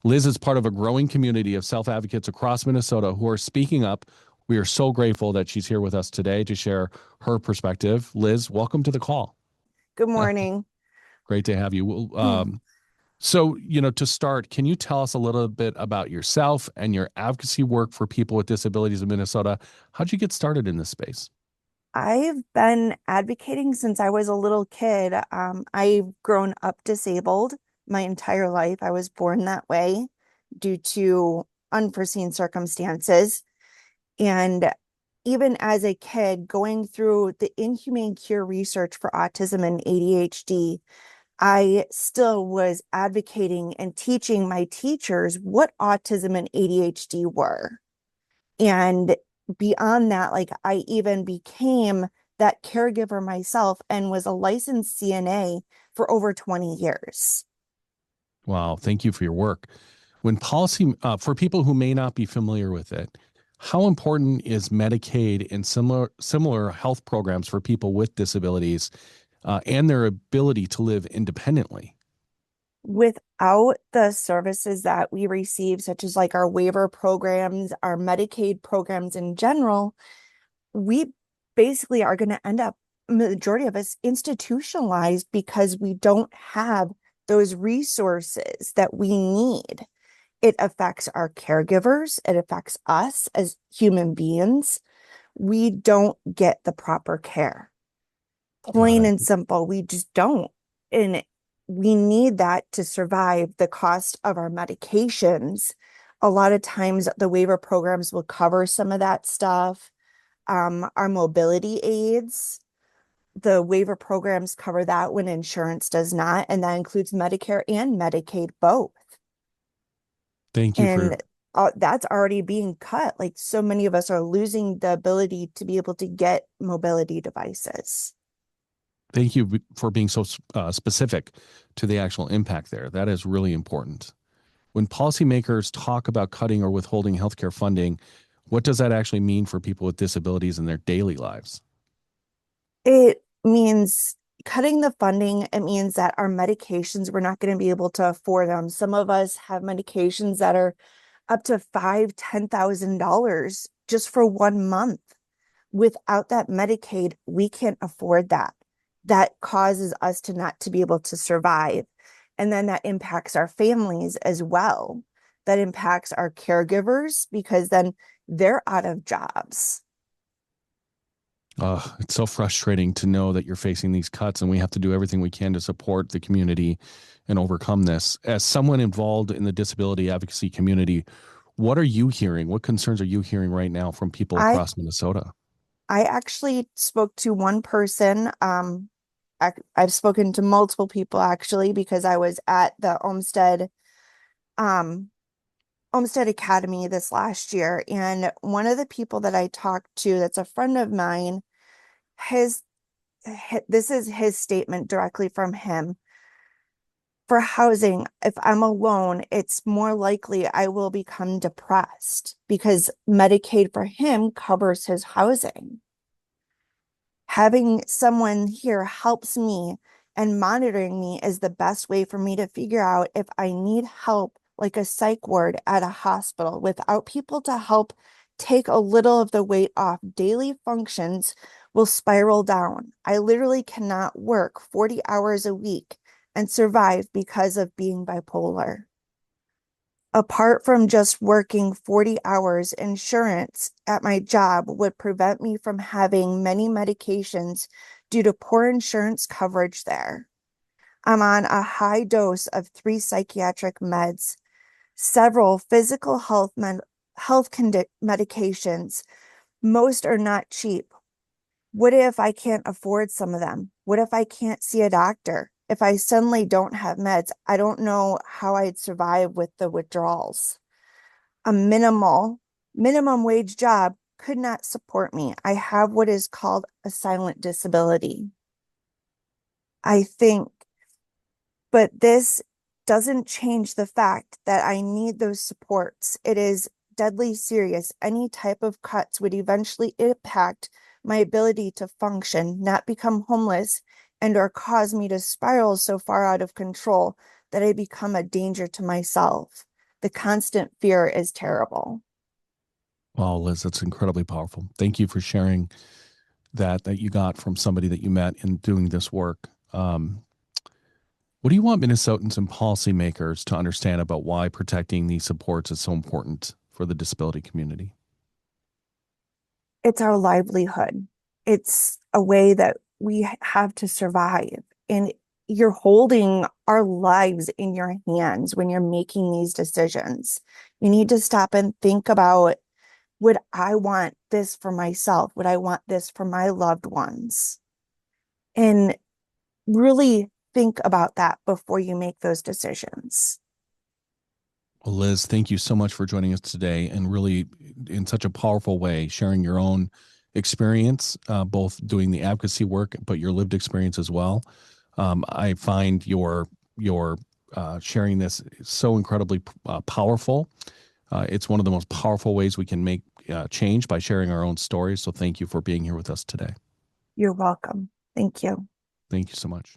Liz is part of a growing community of self-advocates across Minnesota who are speaking up. We are so grateful that she's here with us today to share her perspective. Liz, welcome to the call. Good morning. Great to have you. So, to start, can you tell us a little bit about yourself and your advocacy work for people with disabilities in Minnesota? How'd you get started in this space? I've been advocating since I was a little kid. I've grown up disabled my entire life. I was born that way due to unforeseen circumstances. And even as a kid, going through the inhumane cure research for autism and ADHD, I still was advocating and teaching my teachers what autism and ADHD were. And beyond that, like I even became that caregiver myself and was a licensed CNA for over 20 years. Wow, thank you for your work. For people who may not be familiar with it, how important is Medicaid and similar health programs for people with disabilities and their ability to live independently? Without the services that we receive, such as like our waiver programs, our Medicaid programs in general, we basically are going to end up, majority of us, institutionalized because we don't have those resources that we need. It affects our caregivers, it affects us as human beings. We don't get the proper care. Got Plain it. and simple, we just don't. And we need that to survive the cost of our medications. A lot of times, the waiver programs will cover some of that stuff. Our mobility aids, the waiver programs cover that when insurance does not, and that includes Medicare and Medicaid both. Thank you for And that's already being cut. Like so many of us are losing the ability to be able to get mobility devices. Thank you for being so specific to the actual impact there. That is really important. When policymakers talk about cutting or withholding healthcare funding, what does that actually mean for people with disabilities in their daily lives? It means cutting the funding. It means that our medications, we're not going to be able to afford them. Some of us have medications that are up to five, $10,000 just for 1 month. Without that Medicaid, we can't afford that. That causes us to not to be able to survive. And then that impacts our families as well. That impacts our caregivers because then they're out of jobs. It's so frustrating to know that you're facing these cuts, and we have to do everything we can to support the community and overcome this. As someone involved in the disability advocacy community, what are you hearing? What concerns are you hearing right now from people I across Minnesota? I actually spoke to one person. I've spoken to multiple people actually because I was at the um, Olmsted Academy this last year, and one of the people that I talked to, that's a friend of mine, his this is his statement directly from him. For housing, if I'm alone, it's more likely I will become depressed because Medicaid for him covers his housing. Having someone here helps me, and monitoring me is the best way for me to figure out if I need help, like a psych ward at a hospital. Without people to help take a little of the weight off, daily functions will spiral down. I literally cannot work 40 hours a week and survive because of being bipolar. Apart from just working 40 hours, insurance at my job would prevent me from having many medications due to poor insurance coverage there. I'm on a high dose of 3 psychiatric meds, several physical medications. Most are not cheap. What if I can't afford some of them? What if I can't see a doctor? If I suddenly don't have meds, I don't know how I'd survive with the withdrawals. A minimum wage job could not support me. I have what is called a silent disability. I think, but this doesn't change the fact that I need those supports. It is deadly serious. Any type of cuts would eventually impact my ability to function, not become homeless, and or cause me to spiral so far out of control that I become a danger to myself. the constant fear is terrible. Well, Liz, that's incredibly powerful. Thank you for sharing that you got from somebody that you met in doing this work. What do you want Minnesotans and policymakers to understand about why protecting these supports is so important for the disability community? It's our livelihood. It's a way that we have to survive. And you're holding our lives in your hands when you're making these decisions. You need to stop and think about, would I want this for myself? Would I want this for my loved ones? And really think about that before you make those decisions. Well, Liz, thank you so much for joining us today and really in such a powerful way, sharing your own experience, both doing the advocacy work, but your lived experience as well. I find your sharing this so incredibly powerful. It's one of the most powerful ways we can make change by sharing our own stories. So thank you for being here with us today. You're welcome. Thank you. Thank you so much.